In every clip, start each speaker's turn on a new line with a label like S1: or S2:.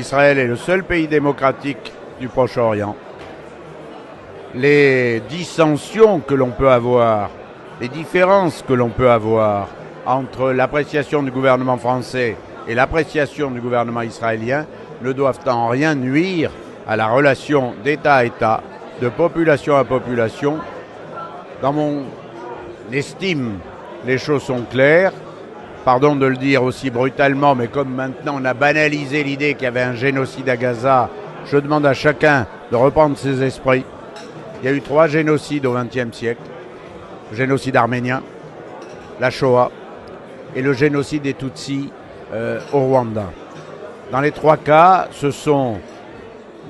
S1: Israël est le seul pays démocratique du Proche-Orient. Les dissensions que l'on peut avoir, les différences que l'on peut avoir entre l'appréciation du gouvernement français et l'appréciation du gouvernement israélien ne doivent en rien nuire à la relation d'État à État, de population à population. Dans mon estime, les choses sont claires. Pardon de le dire aussi brutalement, mais comme maintenant on a banalisé l'idée qu'il y avait un génocide à Gaza, je demande à chacun de reprendre ses esprits. Il y a eu 3 génocides au XXe siècle. Le génocide arménien, la Shoah et le génocide des Tutsis au Rwanda. Dans les 3 cas, ce sont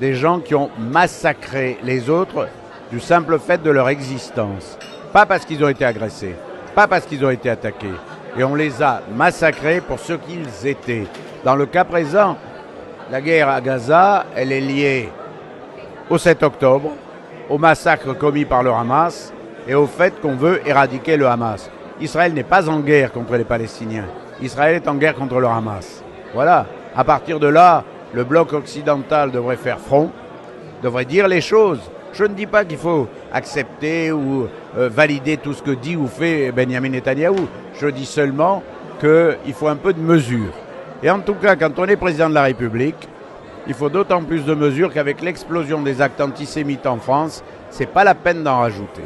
S1: des gens qui ont massacré les autres du simple fait de leur existence. Pas parce qu'ils ont été agressés, pas parce qu'ils ont été attaqués. Et on les a massacrés pour ce qu'ils étaient. Dans le cas présent, la guerre à Gaza, elle est liée au 7 octobre, au massacre commis par le Hamas et au fait qu'on veut éradiquer le Hamas. Israël n'est pas en guerre contre les Palestiniens. Israël est en guerre contre le Hamas. Voilà. À partir de là, le bloc occidental devrait faire front, devrait dire les choses. Je ne dis pas qu'il faut accepter ou valider tout ce que dit ou fait Benjamin Netanyahou. Je dis seulement qu'il faut un peu de mesure. Et en tout cas, quand on est président de la République, il faut d'autant plus de mesure qu'avec l'explosion des actes antisémites en France, c'est pas la peine d'en rajouter.